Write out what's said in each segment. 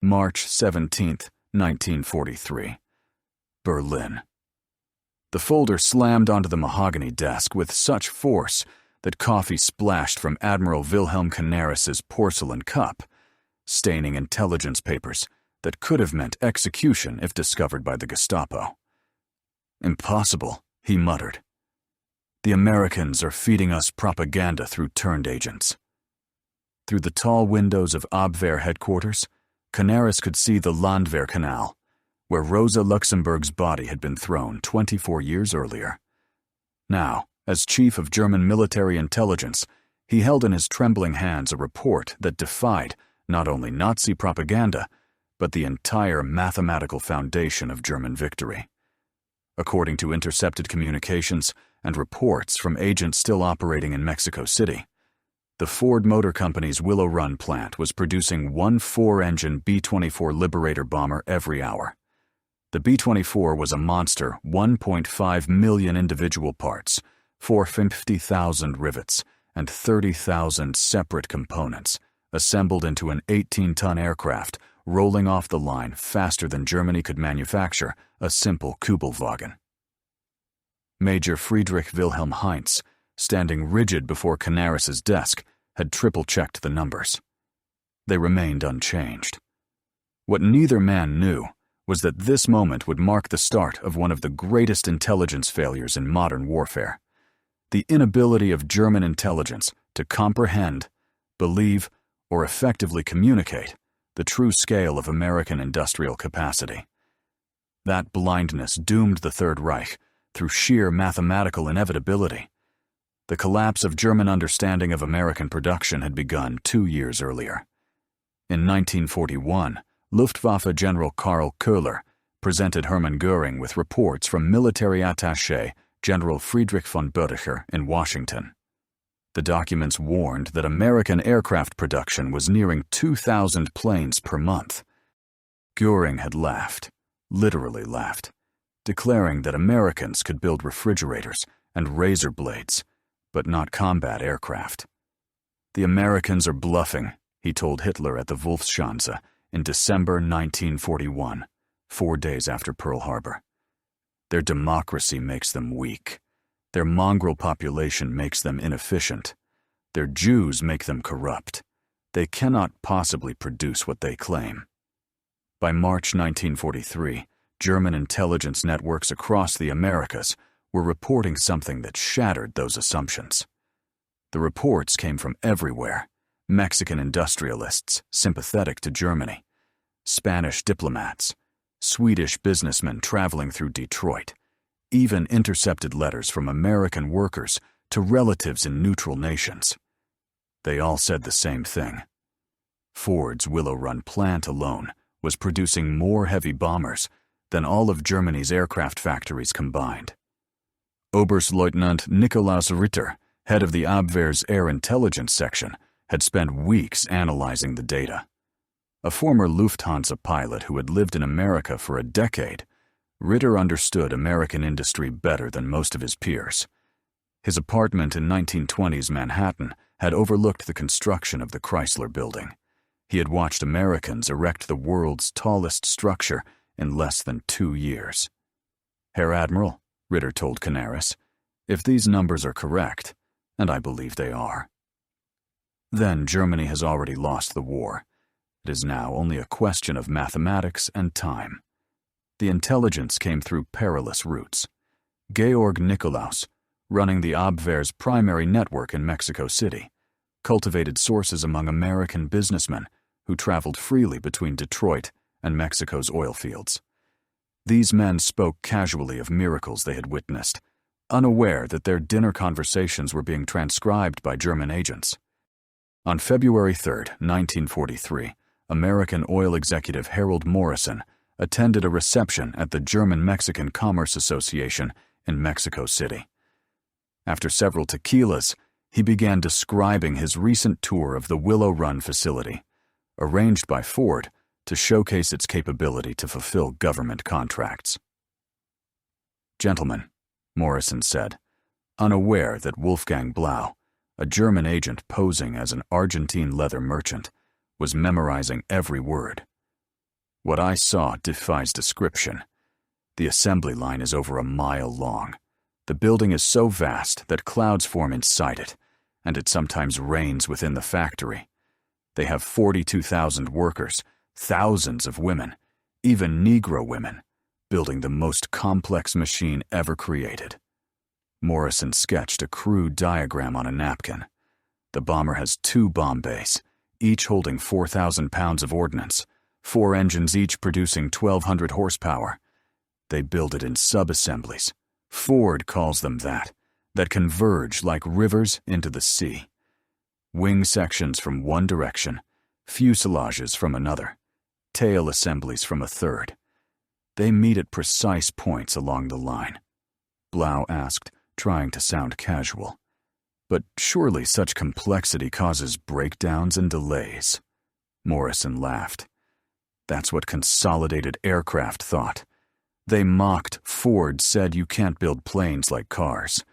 March 17, 1943. Berlin. The folder slammed onto the mahogany desk with such force that coffee splashed from Admiral Wilhelm Canaris's porcelain cup, staining intelligence papers that could have meant execution if discovered by the Gestapo. "Impossible," he muttered. "The Americans are feeding us propaganda through turned agents." Through the tall windows of Abwehr headquarters, Canaris could see the Landwehr Canal, where Rosa Luxemburg's body had been thrown 24 years earlier. Now, as chief of German military intelligence, he held in his trembling hands a report that defied not only Nazi propaganda, but the entire mathematical foundation of German victory. According to intercepted communications and reports from agents still operating in Mexico City, the Ford Motor Company's Willow Run plant was producing one 4-engine B-24 Liberator bomber every hour. The B-24 was a monster 1.5 million individual parts, 450,000 rivets, and 30,000 separate components, assembled into an 18-ton aircraft rolling off the line faster than Germany could manufacture a simple Kübelwagen. Major Friedrich Wilhelm Heinz, standing rigid before Canaris's desk, had triple-checked the numbers. They remained unchanged. What neither man knew was that this moment would mark the start of one of the greatest intelligence failures in modern warfare: the inability of German intelligence to comprehend, believe, or effectively communicate the true scale of American industrial capacity. That blindness doomed the Third Reich through sheer mathematical inevitability. The collapse of German understanding of American production had begun 2 years earlier. In 1941, Luftwaffe General Karl Köhler presented Hermann Göring with reports from military attaché General Friedrich von Boedicher in Washington. The documents warned that American aircraft production was nearing 2,000 planes per month. Göring had laughed, literally laughed, declaring that Americans could build refrigerators and razor blades, but not combat aircraft. "The Americans are bluffing," he told Hitler at the Wolfschanze in December 1941, 4 days after Pearl Harbor. "Their democracy makes them weak. Their mongrel population makes them inefficient. Their Jews make them corrupt. They cannot possibly produce what they claim." By March 1943, German intelligence networks across the Americas were reporting something that shattered those assumptions. The reports came from everywhere: Mexican industrialists sympathetic to Germany, Spanish diplomats, Swedish businessmen traveling through Detroit, even intercepted letters from American workers to relatives in neutral nations. They all said the same thing. Ford's Willow Run plant alone was producing more heavy bombers than all of Germany's aircraft factories combined. Oberstleutnant Nikolaus Ritter, head of the Abwehr's Air Intelligence Section, had spent weeks analyzing the data. A former Lufthansa pilot who had lived in America for a decade, Ritter understood American industry better than most of his peers. His apartment in 1920s Manhattan had overlooked the construction of the Chrysler Building. He had watched Americans erect the world's tallest structure in less than 2 years. "Herr Admiral," Ritter told Canaris, "if these numbers are correct, and I believe they are, then Germany has already lost the war. It is now only a question of mathematics and time." The intelligence came through perilous routes. Georg Nikolaus, running the Abwehr's primary network in Mexico City, cultivated sources among American businessmen who traveled freely between Detroit and Mexico's oil fields. These men spoke casually of miracles they had witnessed, unaware that their dinner conversations were being transcribed by German agents. On February 3, 1943, American oil executive Harold Morrison attended a reception at the German-Mexican Commerce Association in Mexico City. After several tequilas, he began describing his recent tour of the Willow Run facility, arranged by Ford to showcase its capability to fulfill government contracts. "Gentlemen," Morrison said, unaware that Wolfgang Blau, a German agent posing as an Argentine leather merchant, was memorizing every word. What I saw defies description. The assembly line is over a mile long. The building is so vast that clouds form inside it, and it sometimes rains within the factory. They have 42,000 workers, thousands of women, even Negro women, building the most complex machine ever created. Morrison sketched a crude diagram on a napkin. The bomber has 2 bomb bays, each holding 4,000 pounds of ordnance, 4 engines each producing 1,200 horsepower. They build it in sub-assemblies. Ford calls them that converge like rivers into the sea. Wing sections from one direction, fuselages from another, tail assemblies from a third. They meet at precise points along the line. Blau asked, trying to sound casual. But surely such complexity causes breakdowns and delays. Morrison laughed. That's what Consolidated Aircraft thought. They mocked Ford said you can't build planes like cars.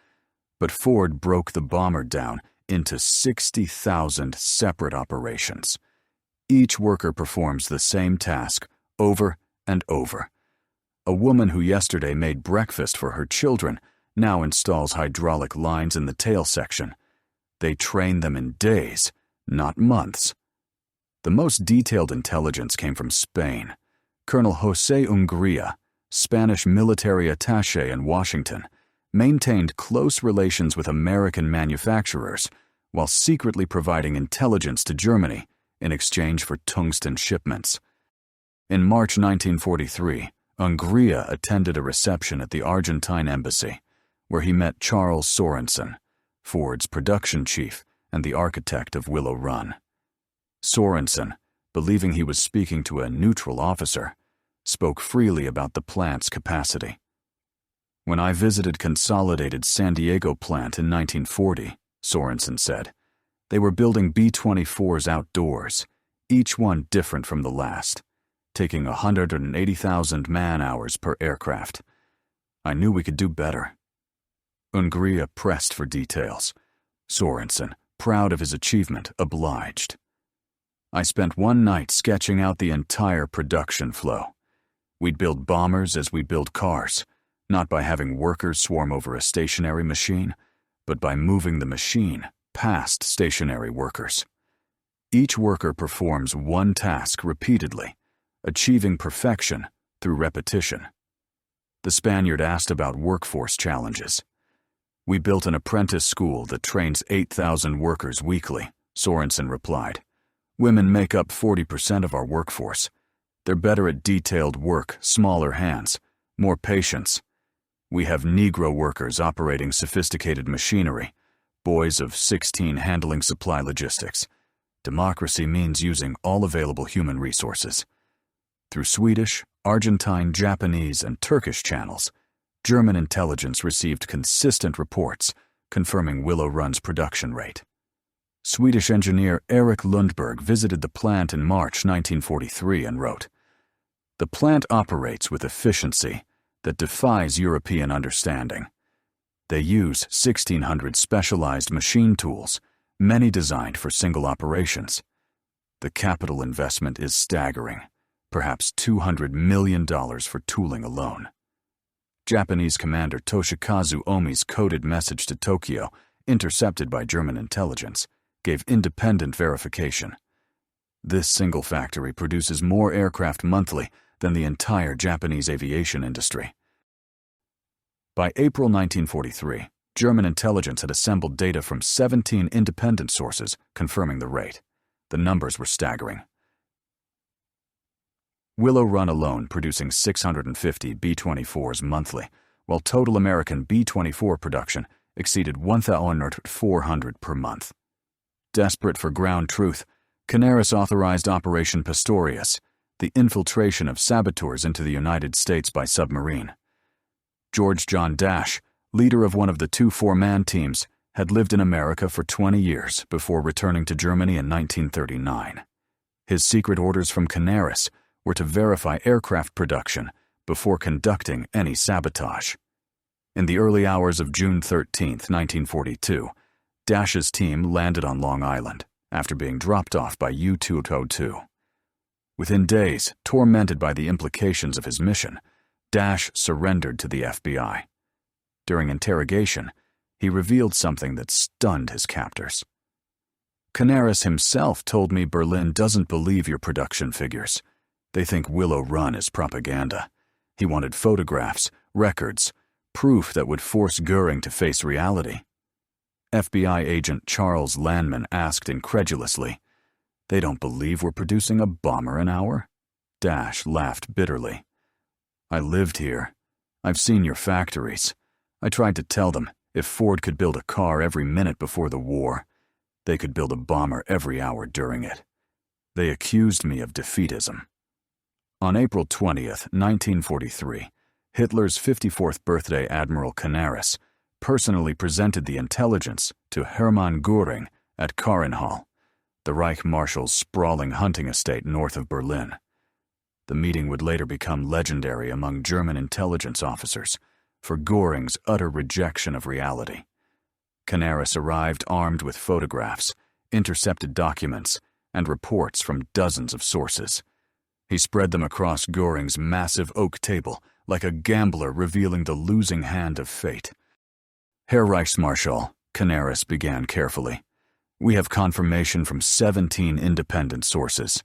But Ford broke the bomber down into 60,000 separate operations. Each worker performs the same task over and over. A woman who yesterday made breakfast for her children now installs hydraulic lines in the tail section. They train them in days, not months. The most detailed intelligence came from Spain. Colonel José Ungría, Spanish military attaché in Washington, maintained close relations with American manufacturers while secretly providing intelligence to Germany in exchange for tungsten shipments. In March 1943, Ungría attended a reception at the Argentine embassy, where he met Charles Sorensen, Ford's production chief and the architect of Willow Run. Sorensen, believing he was speaking to a neutral officer, spoke freely about the plant's capacity. When I visited Consolidated's San Diego plant in 1940, Sorensen said, they were building B-24s outdoors, each one different from the last, taking 180,000 man-hours per aircraft. I knew we could do better. Ungría pressed for details. Sorensen, proud of his achievement, obliged. I spent one night sketching out the entire production flow. We'd build bombers as we build cars, not by having workers swarm over a stationary machine, but by moving the machine past stationary workers. Each worker performs one task repeatedly, achieving perfection through repetition. The Spaniard asked about workforce challenges. We built an apprentice school that trains 8,000 workers weekly, Sorensen replied. Women make up 40% of our workforce. They're better at detailed work, smaller hands, more patience. We have Negro workers operating sophisticated machinery, boys of 16 handling supply logistics. Democracy means using all available human resources. Through Swedish, Argentine, Japanese, and Turkish channels, German intelligence received consistent reports confirming Willow Run's production rate. Swedish engineer Erik Lundberg visited the plant in March 1943 and wrote, "The plant operates with efficiency that defies European understanding. They use 1,600 specialized machine tools, many designed for single operations. The capital investment is staggering, perhaps $200 million for tooling alone." Japanese commander Toshikazu Omi's coded message to Tokyo, intercepted by German intelligence, gave independent verification. This single factory produces more aircraft monthly than the entire Japanese aviation industry. By April 1943, German intelligence had assembled data from 17 independent sources confirming the rate. The numbers were staggering. Willow Run alone producing 650 B-24s monthly, while total American B-24 production exceeded 1,400 per month. Desperate for ground truth, Canaris authorized Operation Pistorius, the infiltration of saboteurs into the United States by submarine. George John Dash, leader of one of the 2 four-man teams, had lived in America for 20 years before returning to Germany in 1939. His secret orders from Canaris were to verify aircraft production before conducting any sabotage. In the early hours of June 13, 1942, Dash's team landed on Long Island after being dropped off by U-202. Within days, tormented by the implications of his mission, Dash surrendered to the FBI. During interrogation, he revealed something that stunned his captors. Canaris himself told me Berlin doesn't believe your production figures. They think Willow Run is propaganda. He wanted photographs, records, proof that would force Göring to face reality. FBI agent Charles Landman asked incredulously, "They don't believe we're producing a bomber an hour?" Dash laughed bitterly. "I lived here. I've seen your factories. I tried to tell them if Ford could build a car every minute before the war, they could build a bomber every hour during it. They accused me of defeatism." On April 20th, 1943, Hitler's 54th birthday Admiral Canaris personally presented the intelligence to Hermann Göring at Karenhall, the Reich Marshal's sprawling hunting estate north of Berlin. The meeting would later become legendary among German intelligence officers for Göring's utter rejection of reality. Canaris arrived armed with photographs, intercepted documents, and reports from dozens of sources. He spread them across Göring's massive oak table like a gambler revealing the losing hand of fate. "Herr Reichsmarschall," Canaris began carefully, "we have confirmation from 17 independent sources.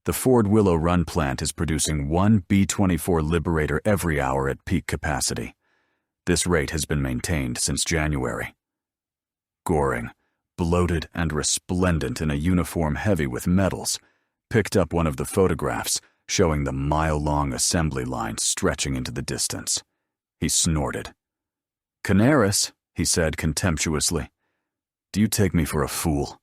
The Ford Willow Run plant is producing one B-24 Liberator every hour at peak capacity. This rate has been maintained since January." Göring, bloated and resplendent in a uniform heavy with medals, picked up one of the photographs showing the mile-long assembly line stretching into the distance. He snorted. "Canaris," he said contemptuously, "do you take me for a fool?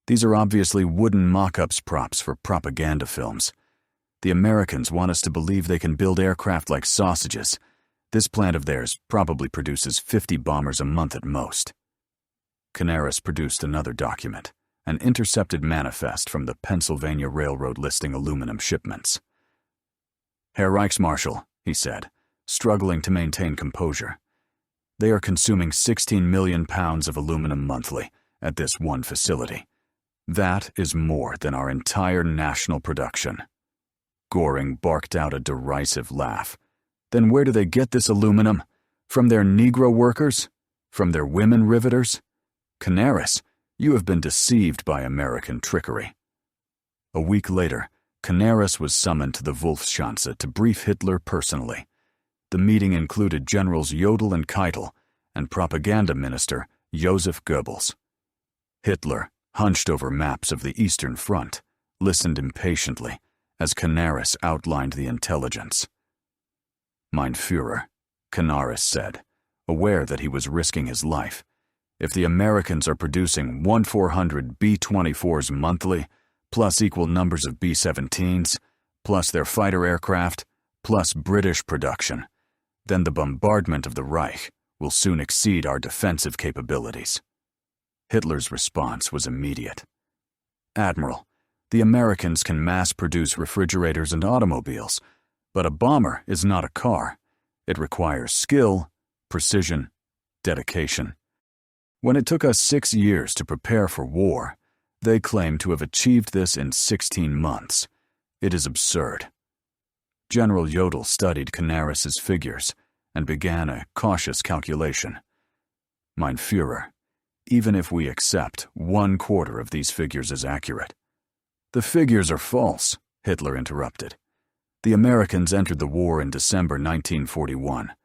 These are obviously wooden mock-ups props for propaganda films. The Americans want us to believe they can build aircraft like sausages. This plant of theirs probably produces 50 bombers a month at most." Canaris produced another document, an intercepted manifest from the Pennsylvania Railroad listing aluminum shipments. "Herr Reichsmarschall," he said, struggling to maintain composure, "they are consuming 16 million pounds of aluminum monthly at this one facility. That is more than our entire national production." Göring barked out a derisive laugh. "Then where do they get this aluminum? From their Negro workers? From their women riveters? Canaris, you have been deceived by American trickery." A week later, Canaris was summoned to the Wolfschanze to brief Hitler personally. The meeting included Generals Jodl and Keitel and Propaganda Minister Joseph Goebbels. Hitler, hunched over maps of the Eastern Front, listened impatiently as Canaris outlined the intelligence. "Mein Führer," Canaris said, aware that he was risking his life, "if the Americans are producing 1,400 B-24s monthly, plus equal numbers of B-17s, plus their fighter aircraft, plus British production, then the bombardment of the Reich will soon exceed our defensive capabilities." Hitler's response was immediate. "Admiral, the Americans can mass-produce refrigerators and automobiles, but a bomber is not a car. It requires skill, precision, dedication. When it took us 6 years to prepare for war, they claim to have achieved this in 16 months. It is absurd." General Jodl studied Canaris's figures and began a cautious calculation. "Mein Führer, even if we accept 1/4 of these figures as accurate—" "The figures are false," Hitler interrupted. "The Americans entered the war in December 1941.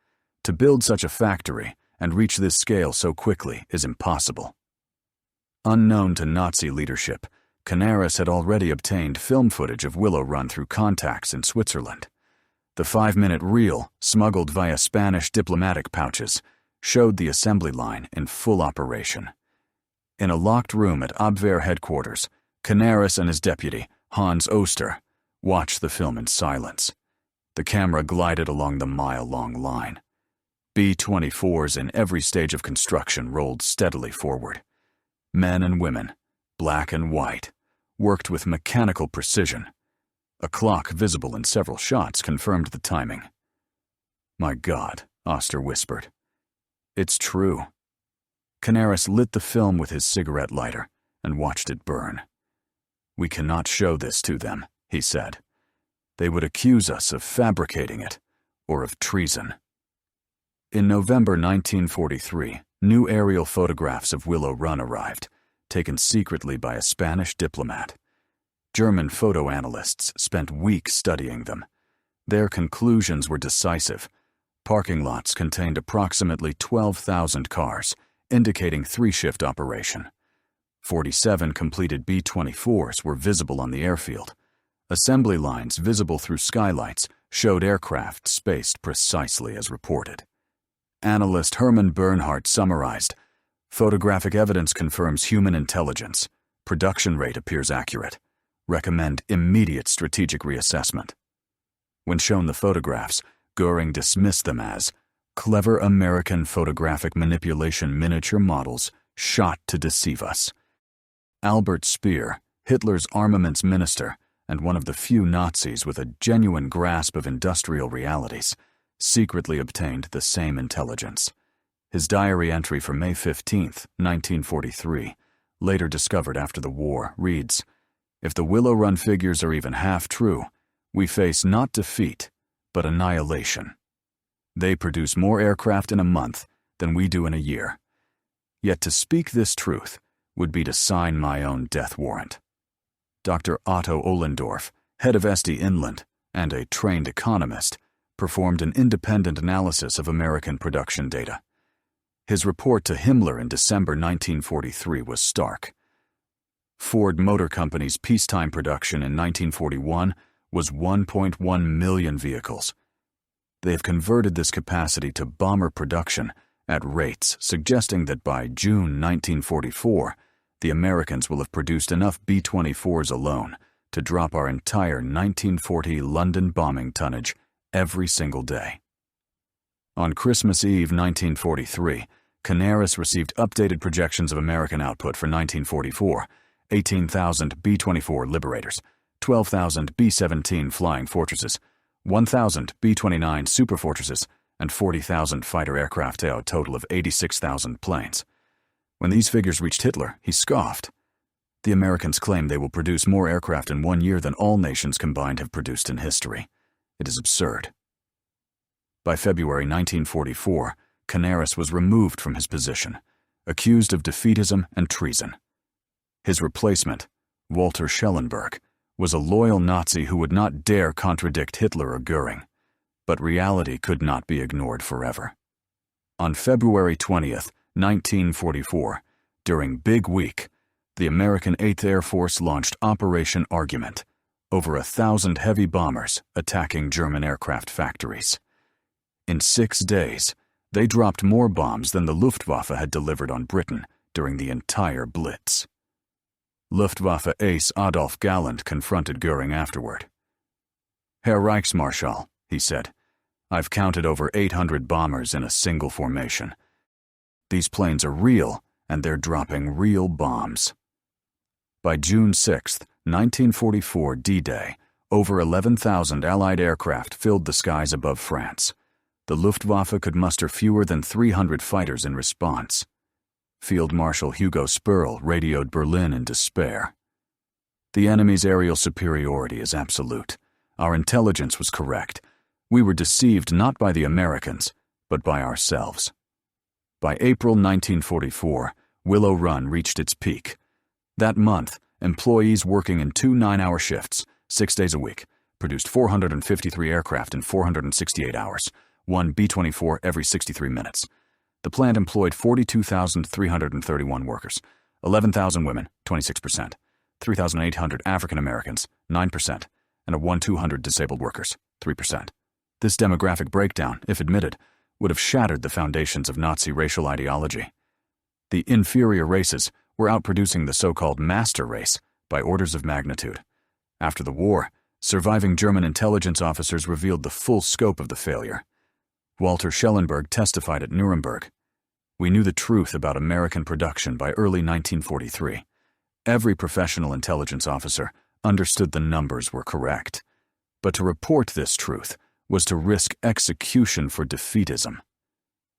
To build such a factory and reach this scale so quickly is impossible." Unknown to Nazi leadership, Canaris had already obtained film footage of Willow Run through contacts in Switzerland. The 5-minute reel, smuggled via Spanish diplomatic pouches, showed the assembly line in full operation. In a locked room at Abwehr headquarters, Canaris and his deputy, Hans Oster, watched the film in silence. The camera glided along the mile-long line. B-24s in every stage of construction rolled steadily forward. Men and women, black and white, worked with mechanical precision. A clock visible in several shots confirmed the timing. "My God," Oster whispered. "It's true." Canaris lit the film with his cigarette lighter and watched it burn. "We cannot show this to them," he said. They would accuse us of fabricating it, or of treason. In November 1943, new aerial photographs of Willow Run arrived, taken secretly by a Spanish diplomat. German photo analysts spent weeks studying them. Their conclusions were decisive. Parking lots contained approximately 12,000 cars, indicating three-shift operation. 47 completed B-24s were visible on the airfield. Assembly lines visible through skylights showed aircraft spaced precisely as reported. Analyst Hermann Göring summarized, "Photographic evidence confirms human intelligence. Production rate appears accurate. Recommend immediate strategic reassessment." When shown the photographs, Göring dismissed them as clever American photographic manipulation miniature models shot to deceive us. Albert Speer, Hitler's armaments minister and one of the few Nazis with a genuine grasp of industrial realities, secretly obtained the same intelligence. His diary entry for May 15, 1943, later discovered after the war, reads, "If the Willow Run figures are even half true, we face not defeat, but annihilation. They produce more aircraft in a month than we do in a year. Yet to speak this truth would be to sign my own death warrant." Dr. Otto Ohlendorf, head of SD Inland and a trained economist, performed an independent analysis of American production data. His report to Himmler in December 1943 was stark. Ford Motor Company's peacetime production in 1941 was 1.1 million vehicles. They have converted this capacity to bomber production at rates suggesting that by June 1944, the Americans will have produced enough B-24s alone to drop our entire 1940 London bombing tonnage every single day. On Christmas Eve 1943, Canaris received updated projections of American output for 1944, 18,000 B-24 Liberators, 12,000 B-17 Flying Fortresses, 1,000 B-29 Superfortresses, and 40,000 fighter aircraft, a total of 86,000 planes. When these figures reached Hitler, he scoffed. The Americans claim they will produce more aircraft in 1 year than all nations combined have produced in history. It is absurd. By February 1944, Canaris was removed from his position, accused of defeatism and treason. His replacement, Walter Schellenberg, was a loyal Nazi who would not dare contradict Hitler or Göring. But reality could not be ignored forever. On February 20th, 1944, during Big Week, the American 8th Air Force launched Operation Argument, over 1,000 heavy bombers attacking German aircraft factories. In 6 days, they dropped more bombs than the Luftwaffe had delivered on Britain during the entire Blitz. Luftwaffe ace Adolf Galland confronted Göring afterward. "Herr Reichsmarschall," he said, "I've counted over 800 bombers in a single formation. These planes are real, and they're dropping real bombs." By June 6, 1944 D-Day, over 11,000 Allied aircraft filled the skies above France. The Luftwaffe could muster fewer than 300 fighters in response. Field Marshal Hugo Sperl radioed Berlin in despair. "The enemy's aerial superiority is absolute. Our intelligence was correct. We were deceived not by the Americans, but by ourselves." By April 1944, Willow Run reached its peak. That month, employees working in 2 9-hour shifts, 6 days a week, produced 453 aircraft in 468 hours, 1 B-24 every 63 minutes. The plant employed 42,331 workers, 11,000 women, 26%, 3,800 African Americans, 9%, and a 1,200 disabled workers, 3%. This demographic breakdown, if admitted, would have shattered the foundations of Nazi racial ideology. The inferior races were outproducing the so-called master race by orders of magnitude. After the war, surviving German intelligence officers revealed the full scope of the failure. Walter Schellenberg testified at Nuremberg. "We knew the truth about American production by early 1943. Every professional intelligence officer understood the numbers were correct. But to report this truth was to risk execution for defeatism."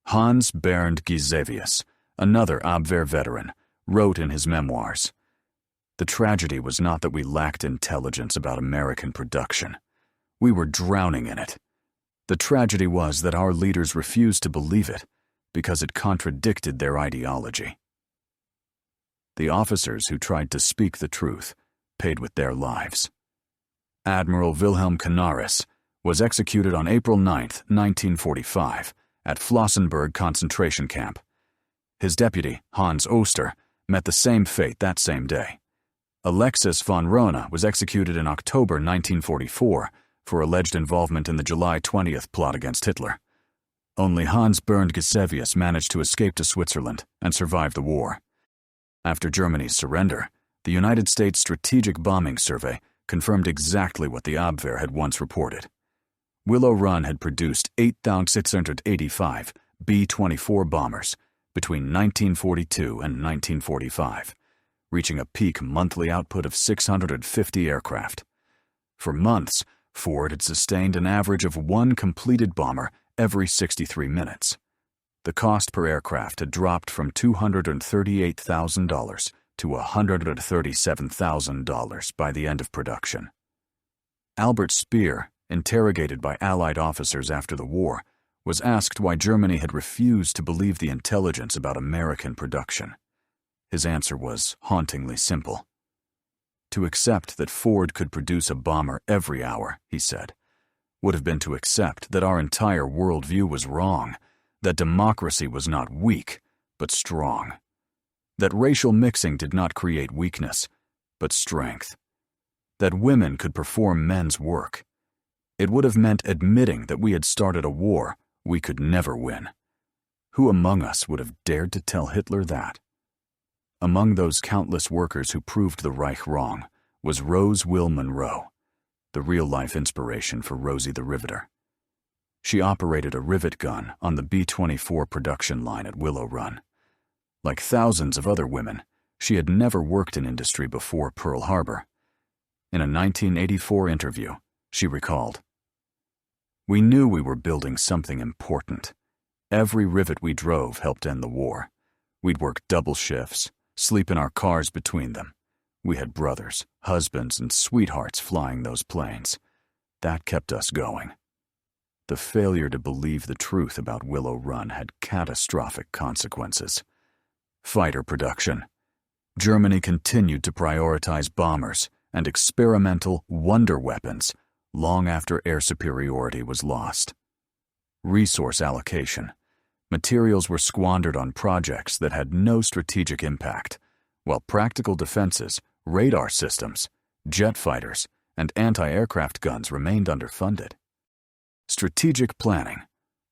Hans Bernd Gisevius, another Abwehr veteran, wrote in his memoirs, The tragedy was not that we lacked intelligence about American production. We were drowning in it. The tragedy was that our leaders refused to believe it because it contradicted their ideology. The officers who tried to speak the truth paid with their lives. Admiral Wilhelm Canaris was executed on April 9, 1945, at Flossenburg concentration camp. His deputy, Hans Oster, met the same fate that same day. Alexis von Rona was executed in October 1944 for alleged involvement in the July 20th plot against Hitler. Only Hans Bernd Gisevius managed to escape to Switzerland and survive the war. After Germany's surrender, the United States Strategic Bombing Survey confirmed exactly what the Abwehr had once reported. Willow Run had produced 8,685 B-24 bombers between 1942 and 1945, reaching a peak monthly output of 650 aircraft. For months, Ford had sustained an average of one completed bomber every 63 minutes. The cost per aircraft had dropped from $238,000 to $137,000 by the end of production. Albert Speer, interrogated by Allied officers after the war, was asked why Germany had refused to believe the intelligence about American production. His answer was hauntingly simple. To accept that Ford could produce a bomber every hour, he said, would have been to accept that our entire worldview was wrong, that democracy was not weak, but strong, that racial mixing did not create weakness, but strength, that women could perform men's work. It would have meant admitting that we had started a war we could never win. Who among us would have dared to tell Hitler that? Among those countless workers who proved the Reich wrong was Rose Will Monroe, the real-life inspiration for Rosie the Riveter. She operated a rivet gun on the B-24 production line at Willow Run. Like thousands of other women, she had never worked in industry before Pearl Harbor. In a 1984 interview, she recalled, "We knew we were building something important. Every rivet we drove helped end the war. We'd work double shifts, sleep in our cars between them. We had brothers, husbands, and sweethearts flying those planes. That kept us going." The failure to believe the truth about Willow Run had catastrophic consequences. Fighter production. Germany continued to prioritize bombers and experimental wonder weapons long after air superiority was lost. Resource allocation. Materials were squandered on projects that had no strategic impact, while practical defenses, radar systems, jet fighters, and anti-aircraft guns remained underfunded. Strategic planning.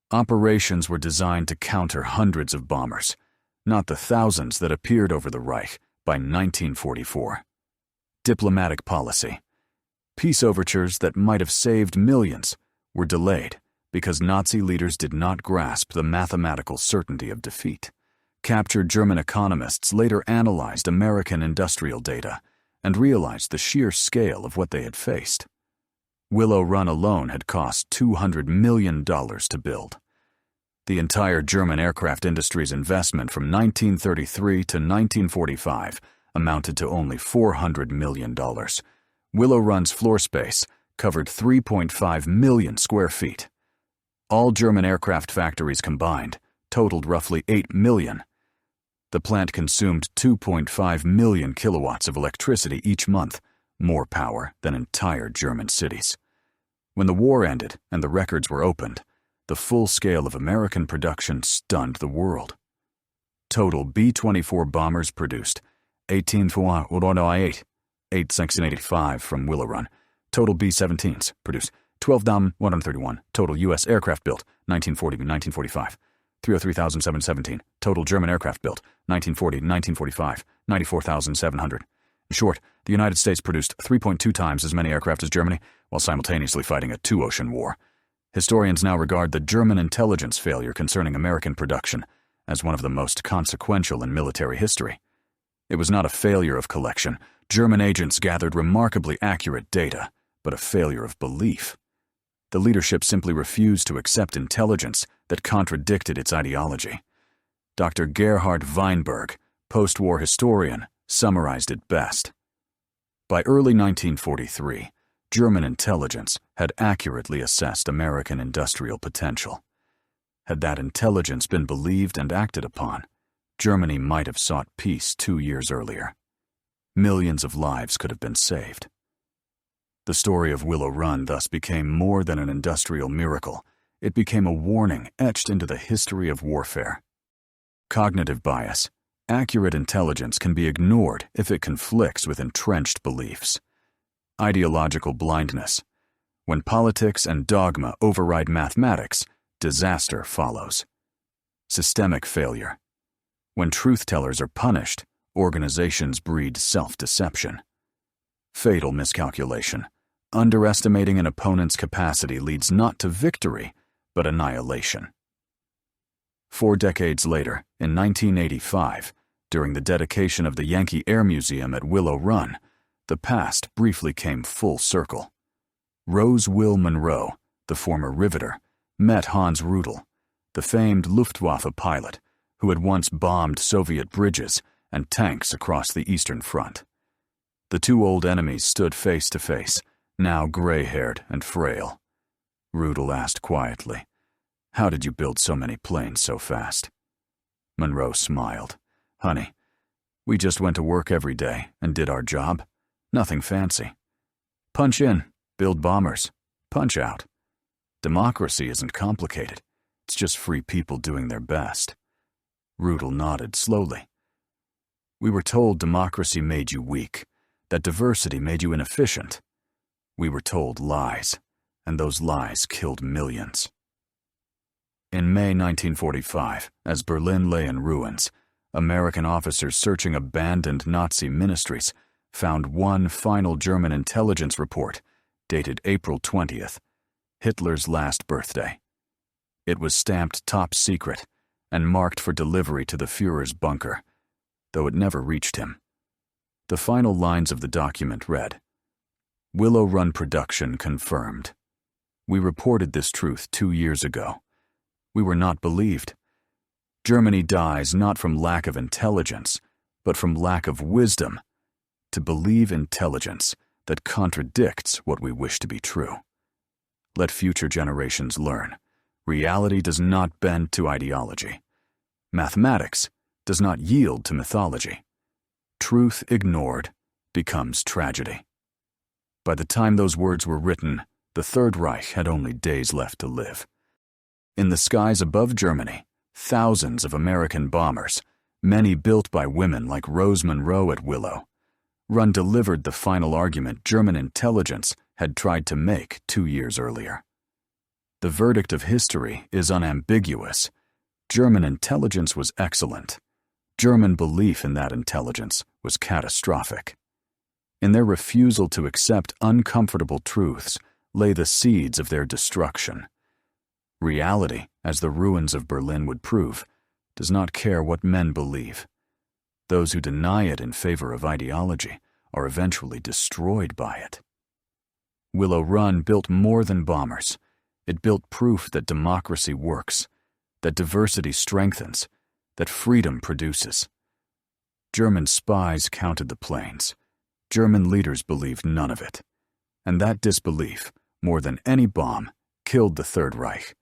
Operations were designed to counter hundreds of bombers, not the thousands that appeared over the Reich by 1944. Diplomatic policy. Peace overtures that might have saved millions were delayed because Nazi leaders did not grasp the mathematical certainty of defeat. Captured German economists later analyzed American industrial data and realized the sheer scale of what they had faced. Willow Run alone had cost $200 million to build. The entire German aircraft industry's investment from 1933 to 1945 amounted to only $400 million. Willow Run's floor space covered 3.5 million square feet. All German aircraft factories combined totaled roughly 8 million. The plant consumed 2.5 million kilowatts of electricity each month, more power than entire German cities. When the war ended and the records were opened, the full scale of American production stunned the world. Total B-24 bombers produced: 18 WWII, 8,685 from Willow Run. Total B-17s produced: 12,131. Total U.S. aircraft built, 1940-1945. 303,717. Total German aircraft built, 1940-1945, 94,700. In short, the United States produced 3.2 times as many aircraft as Germany, while simultaneously fighting a two-ocean war. Historians now regard the German intelligence failure concerning American production as one of the most consequential in military history. It was not a failure of collection. German agents gathered remarkably accurate data, but a failure of belief. The leadership simply refused to accept intelligence that contradicted its ideology. Dr. Gerhard Weinberg, post-war historian, summarized it best. By early 1943, German intelligence had accurately assessed American industrial potential. Had that intelligence been believed and acted upon, Germany might have sought peace 2 years earlier. Millions of lives could have been saved. The story of Willow Run thus became more than an industrial miracle. It became a warning etched into the history of warfare. Cognitive bias. Accurate intelligence can be ignored if it conflicts with entrenched beliefs. Ideological blindness. When politics and dogma override mathematics, disaster follows. Systemic failure. When truth-tellers are punished, organizations breed self-deception. Fatal miscalculation. Underestimating an opponent's capacity leads not to victory, but annihilation. 4 decades later, in 1985, during the dedication of the Yankee Air Museum at Willow Run, the past briefly came full circle. Rose Will Monroe, the former Riveter, met Hans Rudel, the famed Luftwaffe pilot who had once bombed Soviet bridges and tanks across the Eastern Front. The two old enemies stood face to face, now gray-haired and frail. Rudel asked quietly, "How did you build so many planes so fast?" Monroe smiled. "Honey, we just went to work every day and did our job. Nothing fancy. Punch in, build bombers, punch out. Democracy isn't complicated. It's just free people doing their best." Rudel nodded slowly. "We were told democracy made you weak, that diversity made you inefficient. We were told lies, and those lies killed millions." In May 1945, as Berlin lay in ruins, American officers searching abandoned Nazi ministries found one final German intelligence report, dated April 20th, Hitler's last birthday. It was stamped top secret and marked for delivery to the Führer's bunker, though it never reached him. The final lines of the document read, "Willow Run production confirmed. We reported this truth 2 years ago. We were not believed. Germany dies not from lack of intelligence, but from lack of wisdom, to believe intelligence that contradicts what we wish to be true. Let future generations learn. Reality does not bend to ideology. Mathematics does not yield to mythology. Truth ignored becomes tragedy." By the time those words were written, the Third Reich had only days left to live. In the skies above Germany, thousands of American bombers, many built by women like Rose Monroe at Willow, Run delivered the final argument German intelligence had tried to make 2 years earlier. The verdict of history is unambiguous. German intelligence was excellent. German belief in that intelligence was catastrophic. In their refusal to accept uncomfortable truths lay the seeds of their destruction. Reality, as the ruins of Berlin would prove, does not care what men believe. Those who deny it in favor of ideology are eventually destroyed by it. Willow Run built more than bombers. It built proof that democracy works, that diversity strengthens, that freedom produces. German spies counted the planes. German leaders believed none of it. And that disbelief, more than any bomb, killed the Third Reich